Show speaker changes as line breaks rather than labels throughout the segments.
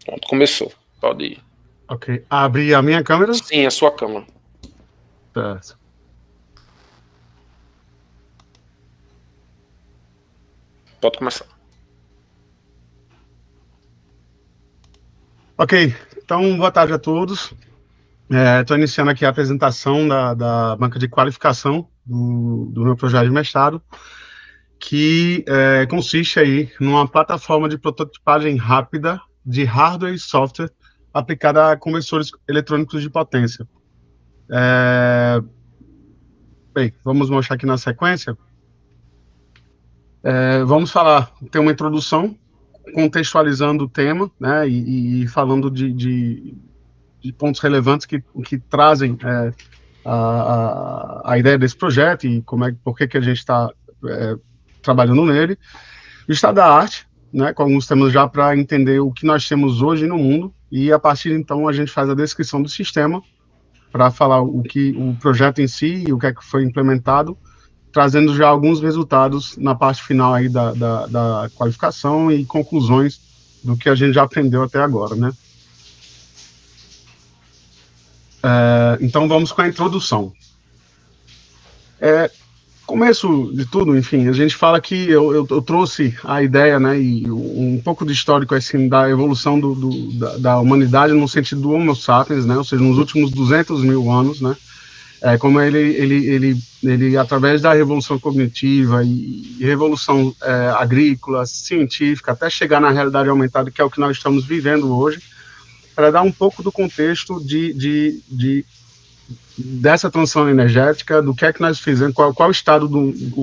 Pronto, começou. Pode ir.
Ok. Abrir a minha câmera?
Sim, a sua câmera.
Certo.
Pode começar.
Ok. Então, boa tarde a todos. Estou iniciando aqui a apresentação da banca de qualificação do meu projeto de mestrado, que consiste aí numa plataforma de prototipagem rápida de hardware e software aplicada a conversores eletrônicos de potência. Bem, vamos mostrar aqui na sequência. Vamos ter uma introdução, contextualizando o tema, né, e falando de pontos relevantes que trazem a ideia desse projeto e por que a gente está trabalhando nele. O estado da arte, né, com alguns temas já para entender o que nós temos hoje no mundo, e a partir então a gente faz a descrição do sistema para falar o projeto em si e o que é que foi implementado, trazendo já alguns resultados na parte final aí da qualificação e conclusões do que a gente já aprendeu até agora, né? Então vamos com a introdução. Começo de tudo, enfim, a gente fala que eu trouxe a ideia, né, e um pouco de histórico assim, da evolução da humanidade no sentido do Homo sapiens, né, ou seja, nos últimos 200 mil anos, né, como ele através da revolução cognitiva e revolução agrícola, científica, até chegar na realidade aumentada, que é o que nós estamos vivendo hoje, para dar um pouco do contexto dessa transição energética, do que é que nós fizemos, qual o estado,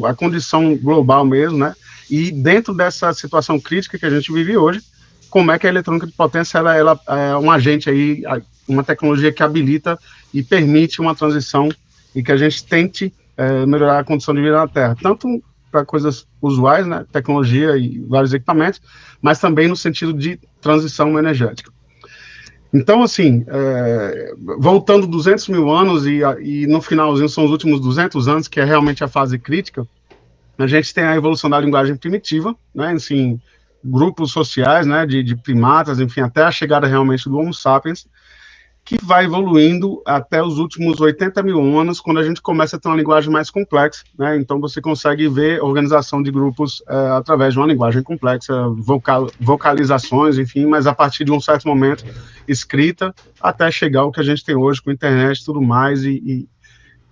a condição global mesmo, né? E dentro dessa situação crítica que a gente vive hoje, como é que a eletrônica de potência ela é um agente aí, uma tecnologia que habilita e permite uma transição e que a gente tente melhorar a condição de vida na Terra, tanto para coisas usuais, né, tecnologia e vários equipamentos, mas também no sentido de transição energética. Então, assim, voltando 200 mil anos e no finalzinho são os últimos 200 anos, que é realmente a fase crítica, a gente tem a evolução da linguagem primitiva, né, assim, grupos sociais, né, de primatas, enfim, até a chegada realmente do Homo sapiens, que vai evoluindo até os últimos 80 mil anos, quando a gente começa a ter uma linguagem mais complexa, né? Então você consegue ver organização de grupos através de uma linguagem complexa, vocalizações, enfim, mas a partir de um certo momento, escrita, até chegar ao que a gente tem hoje com internet e tudo mais, e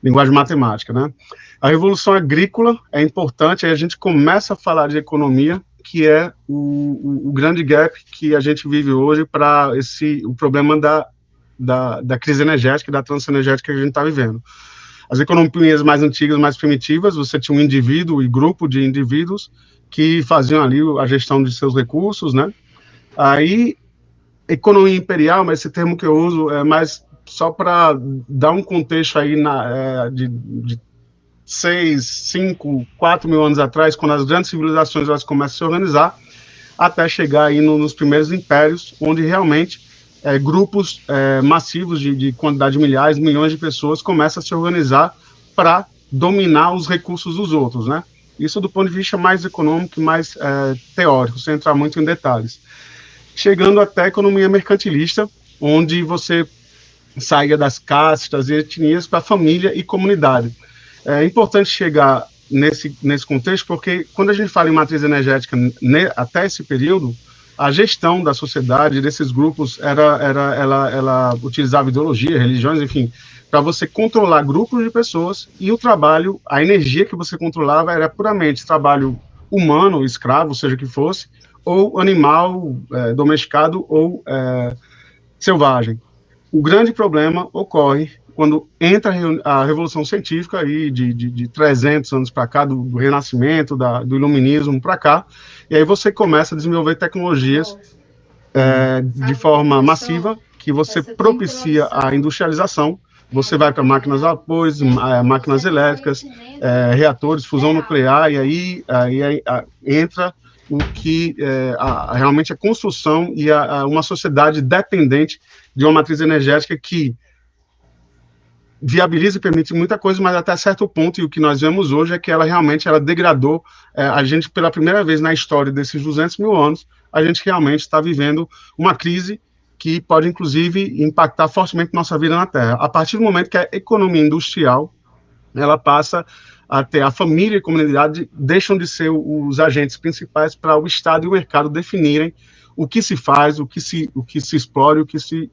linguagem matemática, né? A revolução agrícola é importante, aí a gente começa a falar de economia, que é o grande gap que a gente vive hoje para o problema da crise energética, da transição energética que a gente está vivendo. As economias mais antigas, mais primitivas, você tinha um indivíduo e grupo de indivíduos que faziam ali a gestão de seus recursos, né? Aí, economia imperial, mas esse termo que eu uso é mais só para dar um contexto aí de 6, 5, 4 mil anos atrás, quando as grandes civilizações elas começam a se organizar, até chegar aí nos primeiros impérios, onde realmente grupos massivos de quantidade de milhares, milhões de pessoas começam a se organizar para dominar os recursos dos outros, né? Isso do ponto de vista mais econômico e mais teórico, sem entrar muito em detalhes. Chegando até a economia mercantilista, onde você saia das castas e etnias para família e comunidade. É importante chegar nesse contexto, porque quando a gente fala em matriz energética até esse período, a gestão da sociedade, desses grupos, ela utilizava ideologia, religiões, enfim, para você controlar grupos de pessoas, e o trabalho, a energia que você controlava era puramente trabalho humano, escravo, seja que fosse, ou animal domesticado ou selvagem. O grande problema ocorre quando entra a Revolução Científica aí de 300 anos para cá, do Renascimento, do Iluminismo para cá, e aí você começa a desenvolver tecnologias de forma massiva, que você propicia a industrialização, você vai para máquinas a vapor, máquinas elétricas, reatores, fusão nuclear, e aí entra o que realmente a construção e uma sociedade dependente de uma matriz energética que viabiliza e permite muita coisa, mas até certo ponto, e o que nós vemos hoje é que ela realmente degradou a gente pela primeira vez na história desses 200 mil anos, a gente realmente está vivendo uma crise que pode, inclusive, impactar fortemente nossa vida na Terra. A partir do momento que a economia industrial ela passa a ter a família e a comunidade deixam de ser os agentes principais para o Estado e o mercado definirem o que se faz, o que se explora, o que se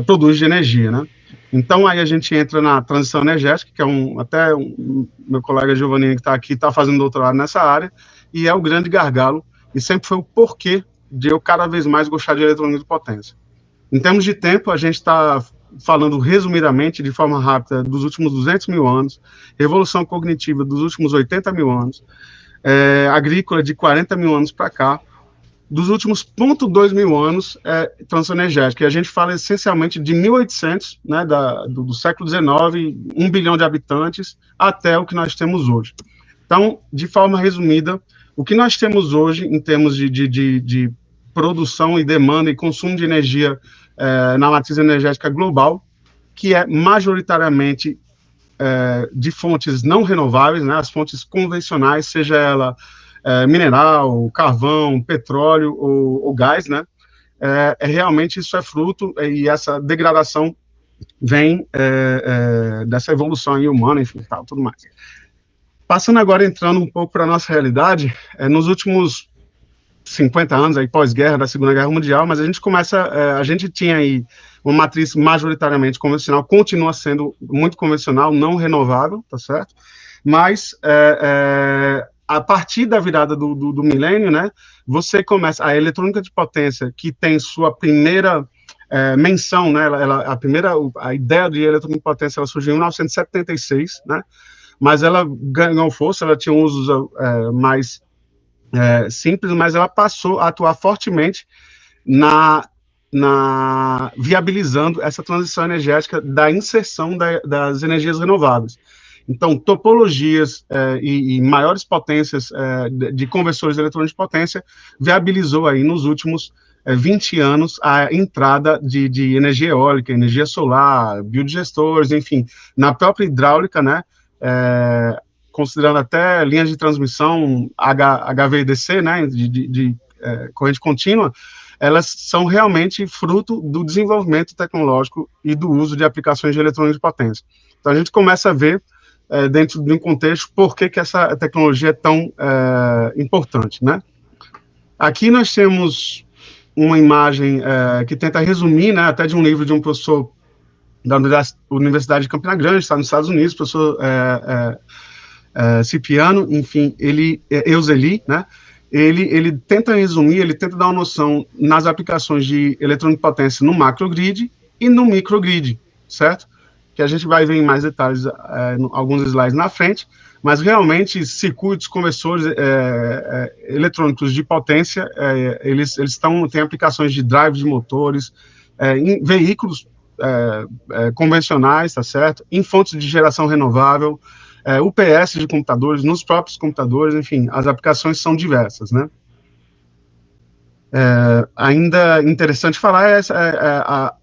produz de energia, né? Então, aí a gente entra na transição energética, que é meu colega Giovanni, que está aqui, está fazendo doutorado nessa área, e é o grande gargalo, e sempre foi o porquê de eu cada vez mais gostar de eletrônica de potência. Em termos de tempo, a gente está falando resumidamente, de forma rápida, dos últimos 200 mil anos, revolução cognitiva dos últimos 80 mil anos, agrícola de 40 mil anos para cá, dos últimos 0,2 mil anos transição energética. E a gente fala essencialmente de 1800, né, do século XIX, 1 bilhão de habitantes, até o que nós temos hoje. Então, de forma resumida, o que nós temos hoje em termos de produção e demanda e consumo de energia na matriz energética global, que é majoritariamente de fontes não renováveis, né, as fontes convencionais, seja ela mineral, carvão, petróleo ou gás, né, realmente isso é fruto, e essa degradação vem dessa evolução aí humana, enfim, tal, tudo mais. Passando agora, entrando um pouco para a nossa realidade, nos últimos 50 anos, aí pós-guerra, da Segunda Guerra Mundial, mas a gente tinha aí uma matriz majoritariamente convencional, continua sendo muito convencional, não renovável, tá certo? Mas a partir da virada do milênio, né, você começa, a eletrônica de potência, que tem sua primeira menção, né, a ideia de eletrônica de potência, ela surgiu em 1976, né, mas ela ganhou força, ela tinha usos mais simples, mas ela passou a atuar fortemente viabilizando essa transição energética da inserção das energias renováveis. Então, topologias e maiores potências de conversores eletrônicos de potência viabilizou aí nos últimos 20 anos a entrada de energia eólica, energia solar, biodigestores, enfim, na própria hidráulica, né, considerando até linhas de transmissão HVDC, né, de corrente contínua, elas são realmente fruto do desenvolvimento tecnológico e do uso de aplicações de eletrônica de potência. Então, a gente começa a ver, dentro de um contexto, por que essa tecnologia é tão importante, né? Aqui nós temos uma imagem que tenta resumir, né, até de um livro de um professor da Universidade de Campina Grande, está nos Estados Unidos, professor Cipriano, enfim, Euseli, né? Ele tenta resumir, ele tenta dar uma noção nas aplicações de eletrônica de potência no macrogrid e no microgrid, certo? Que a gente vai ver em mais detalhes alguns slides na frente, mas realmente circuitos, conversores eletrônicos de potência, eles têm aplicações de drive de motores, em veículos convencionais, tá certo? Em fontes de geração renovável, UPS de computadores, nos próprios computadores, enfim, as aplicações são diversas, né? Ainda interessante falar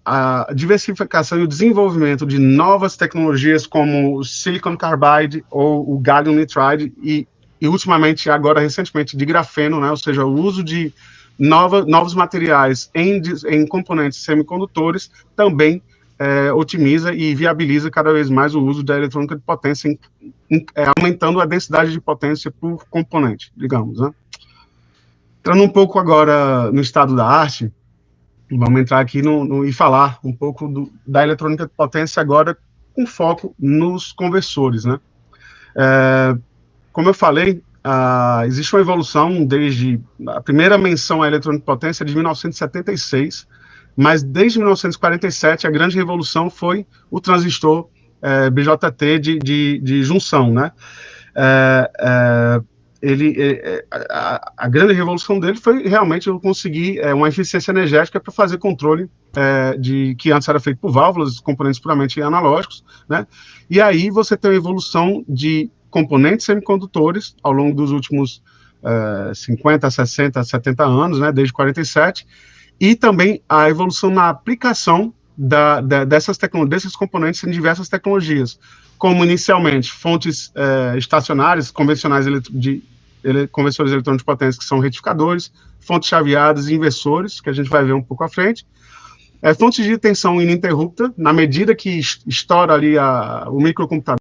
a diversificação e o desenvolvimento de novas tecnologias como o Silicon Carbide ou o Gallium Nitride e ultimamente, agora recentemente, de grafeno, né? Ou seja, o uso de novos materiais em componentes semicondutores também otimiza e viabiliza cada vez mais o uso da eletrônica de potência, aumentando a densidade de potência por componente, digamos, né? Entrando um pouco agora no estado da arte, vamos entrar aqui e falar um pouco da eletrônica de potência agora com foco nos conversores, né? Como eu falei, existe uma evolução desde a primeira menção à eletrônica de potência de 1976, mas desde 1947 a grande revolução foi o transistor BJT de junção, né? A grande revolução dele foi realmente eu conseguir uma eficiência energética para fazer controle que antes era feito por válvulas, componentes puramente analógicos, né? E aí você tem a evolução de componentes semicondutores ao longo dos últimos 50, 60, 70 anos, né? Desde 47, e também a evolução na aplicação desses componentes em diversas tecnologias, como inicialmente fontes estacionárias, convencionais conversores eletrônicos de potência, que são retificadores, fontes chaveadas e inversores, que a gente vai ver um pouco à frente. Fontes de tensão ininterrupta, na medida que estoura ali o microcomputador,